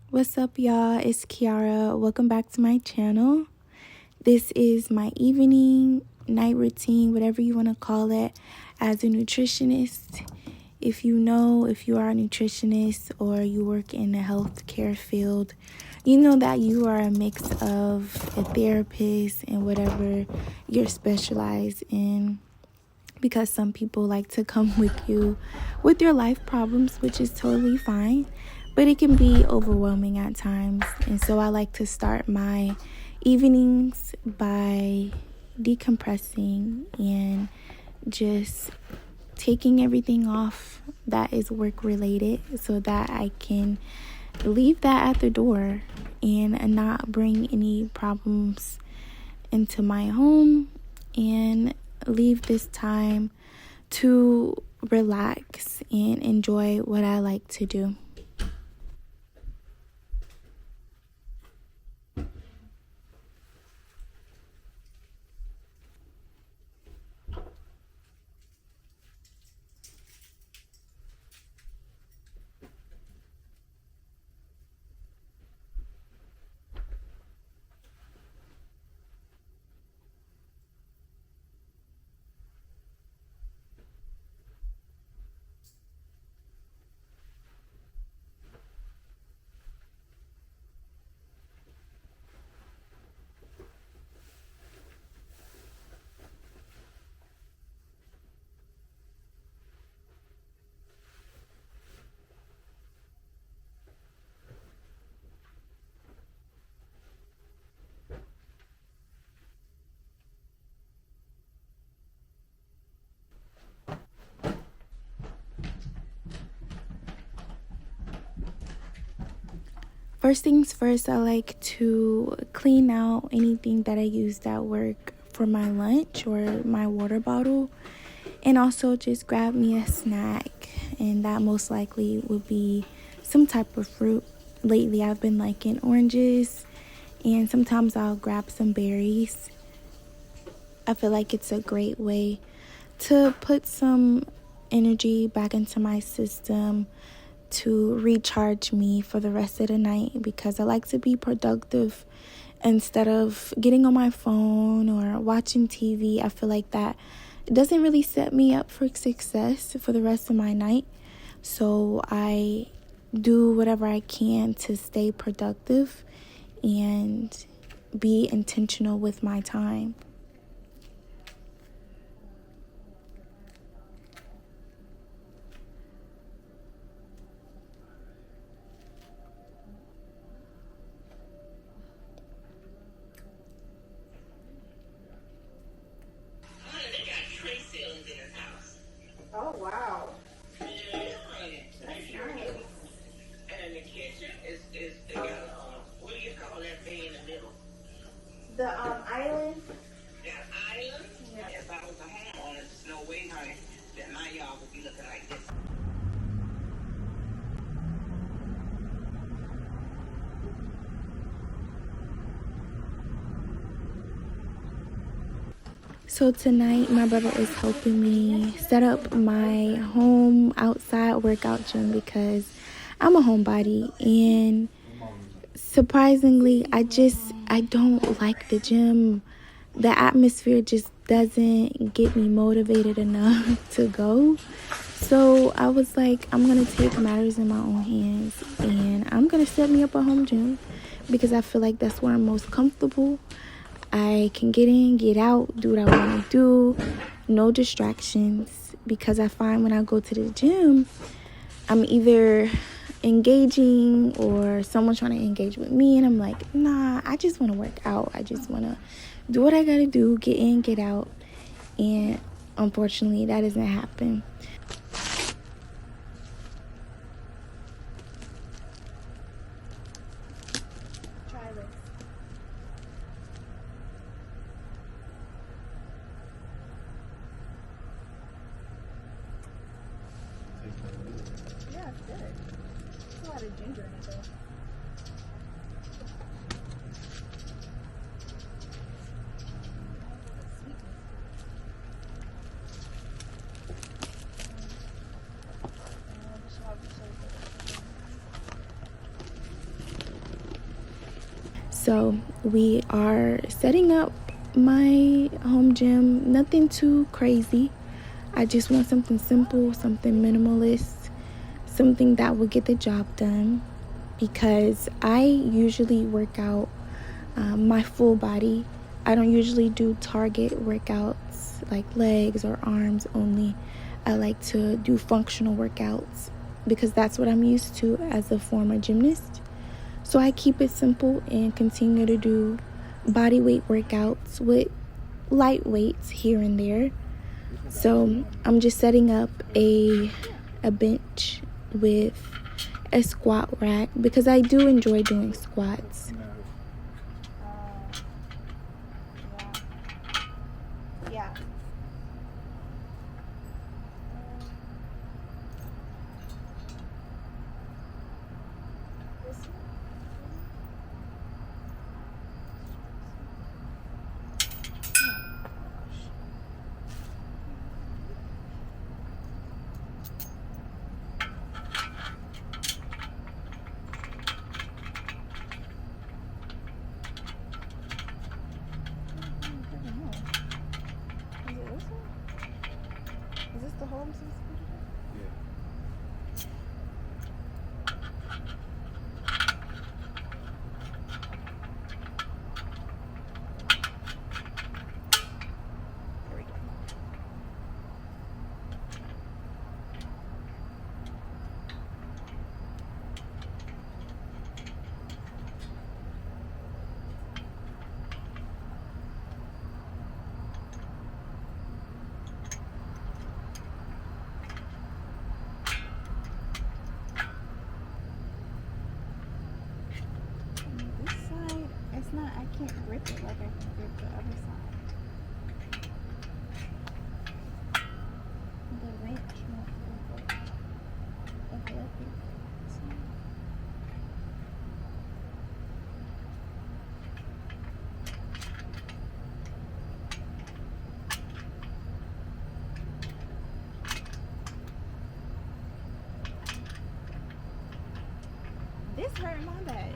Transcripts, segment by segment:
What's up, y'all? It's Kiara. Welcome back to my channel. This is my evening, night routine, whatever you want to call it, as a nutritionist. If you are a nutritionist or you work in the healthcare field, you know that you are a mix of a therapist and whatever you're specialized in. Because some people like to come with you with your life problems, which is totally fine, but it can be overwhelming at times. And so I like to start my evenings by decompressing and just taking everything off that is work related so that I can leave that at the door and not bring any problems into my home, and leave this time to relax and enjoy what I like to do. First things first, I like to clean out anything that I used at work for my lunch or my water bottle, and also just grab me a snack, and that most likely would be some type of fruit. Lately I've been liking oranges, and sometimes I'll grab some berries. I feel like it's a great way to put some energy back into my system to recharge me for the rest of the night, because I like to be productive instead of getting on my phone or watching TV. I feel like that doesn't really set me up for success for the rest of my night. So I do whatever I can to stay productive and be intentional with my time. Oh, wow. Yeah, that's nice. And the kitchen is they got what do you call that thing in the middle? The island. That island? Yeah. If I was a homeowner, there's no way, honey, that my yard would be looking like this. So tonight, my brother is helping me set up my home outside workout gym because I'm a homebody, and surprisingly, I don't like the gym. The atmosphere just doesn't get me motivated enough to go. So I was like, I'm going to take matters in my own hands, and I'm going to set me up a home gym because I feel like that's where I'm most comfortable. I can get in, get out, do what I want to do, no distractions, because I find when I go to the gym, I'm either engaging or someone's trying to engage with me, and I'm like, nah, I just want to work out. I just want to do what I got to do, get in, get out, and unfortunately, that doesn't happen. Try this. Yeah, it's good. There's a lot of ginger in it, though. So we are setting up my home gym. Nothing too crazy. I just want something simple, something minimalist, something that will get the job done, because I usually work out my full body. I don't usually do target workouts like legs or arms only. I like to do functional workouts because that's what I'm used to as a former gymnast. So I keep it simple and continue to do body weight workouts with light weights here and there. So I'm just setting up a bench with a squat rack because I do enjoy doing squats. Yeah. Is this the home system? There we go. This side, it's not, I can't grip it like I can grip the other side. The wrench won't grip it. Okay, okay. This hurt my back.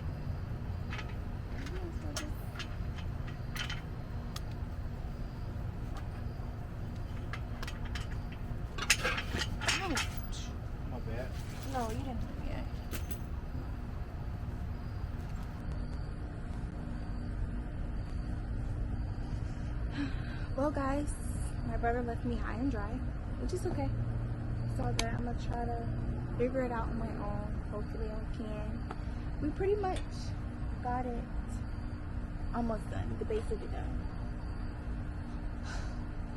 My bad. No, you didn't. Yeah. Well, guys, my brother left me high and dry, which is okay. It's all good. I'm gonna try to figure it out on my own. Hopefully, I can. We pretty much got it almost done. The base of it done.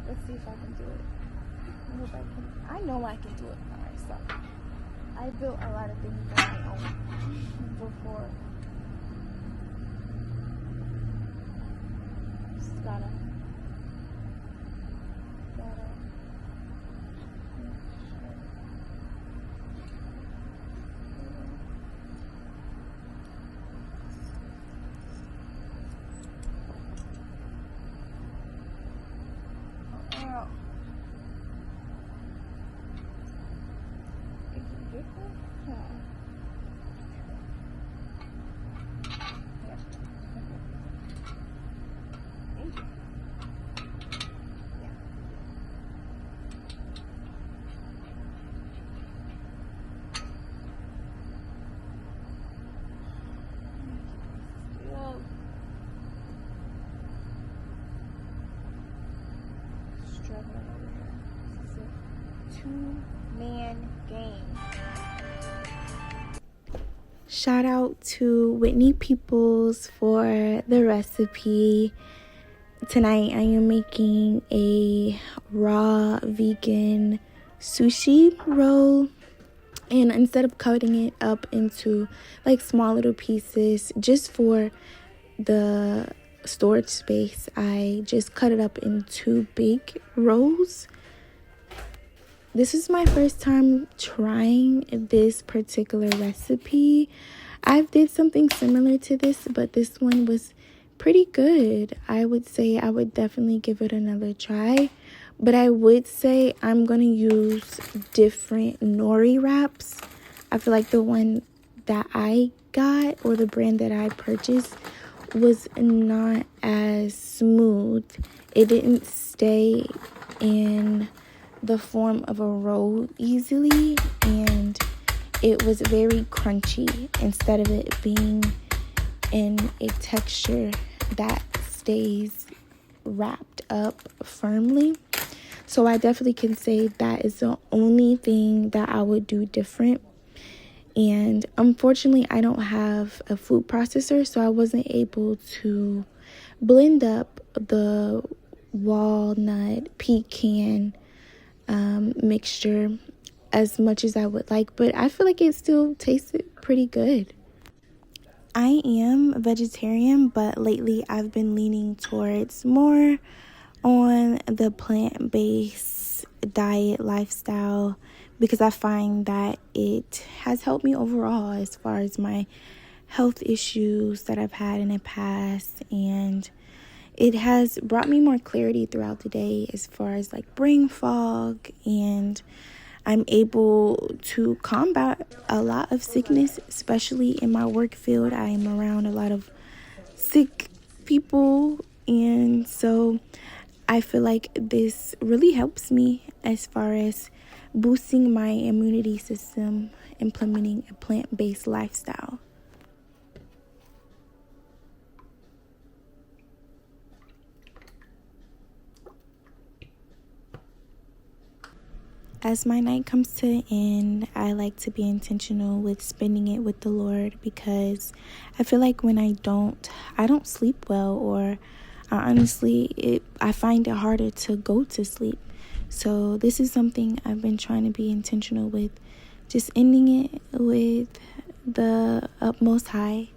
Let's see if I can do it. I hope I can. I know I can do it. Alright, so I built a lot of things on my own before. Just gotta two-man game. Shout out to Whitney Peoples for the recipe. Tonight I am making a raw vegan sushi roll, and instead of cutting it up into like small little pieces just for the storage space, I just cut it up in 2 big rolls. This is my first time trying this particular recipe. I've did something similar to this, but this one was pretty good. I would say I would definitely give it another try. But I would say I'm going to use different nori wraps. I feel like the one that I got, or the brand that I purchased, was not as smooth. It didn't stay in the form of a roll easily, and it was very crunchy instead of it being in a texture that stays wrapped up firmly. So I definitely can say that is the only thing that I would do different. And unfortunately, I don't have a food processor, so I wasn't able to blend up the walnut pecan mixture as much as I would like, but I feel like it still tasted pretty good. I am vegetarian, but lately I've been leaning towards more on the plant-based diet lifestyle because I find that it has helped me overall as far as my health issues that I've had in the past, and it has brought me more clarity throughout the day as far as like brain fog, and I'm able to combat a lot of sickness, especially in my work field. I am around a lot of sick people, and so I feel like this really helps me as far as boosting my immunity system, implementing a plant-based lifestyle. As my night comes to an end, I like to be intentional with spending it with the Lord, because I feel like when I don't sleep well, or I find it harder to go to sleep. So this is something I've been trying to be intentional with, just ending it with the utmost high,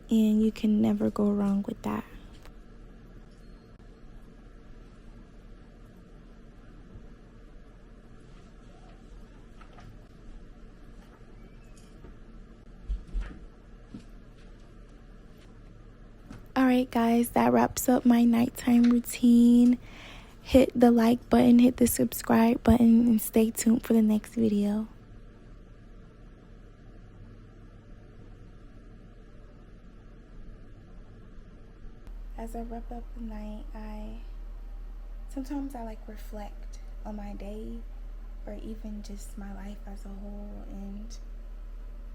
and you can never go wrong with that. Alright guys, that wraps up my nighttime routine. Hit the like button, hit the subscribe button, and stay tuned for the next video. As I wrap up the night, sometimes I like reflect on my day, or even just my life as a whole, and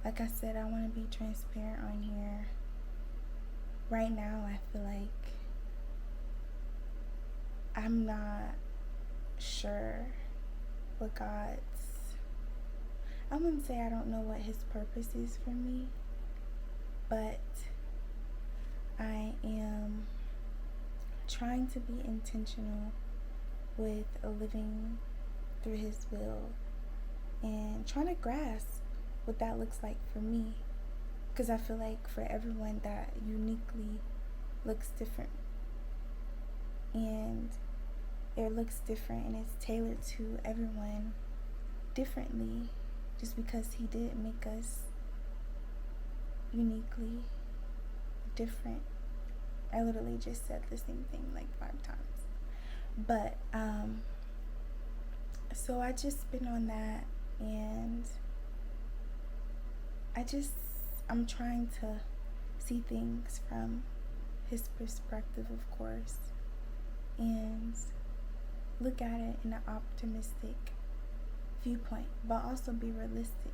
like I said, I want to be transparent on here. Right now, I feel like I'm not sure what I wouldn't say I don't know what His purpose is for me, but I am trying to be intentional with living through His will and trying to grasp what that looks like for me, because I feel like for everyone that uniquely looks different, and it looks different and it's tailored to everyone differently, just because He did make us uniquely different. I literally just said the same thing like 5 times, but so I just been on that, and I'm trying to see things from His perspective, of course, and look at it in an optimistic viewpoint, but also be realistic.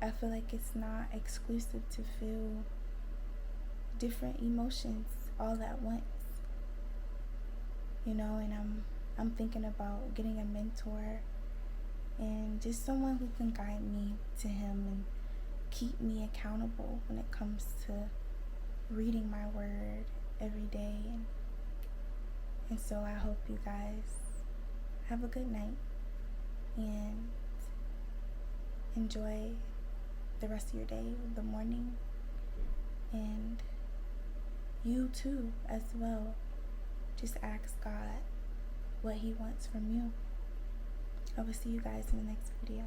I feel like it's not exclusive to feel different emotions all at once, and I'm thinking about getting a mentor and just someone who can guide me to Him and keep me accountable when it comes to reading my word every day. And so I hope you guys have a good night and enjoy the rest of your day, the morning, and you too as well. Just ask God what He wants from you. I will see you guys in the next video.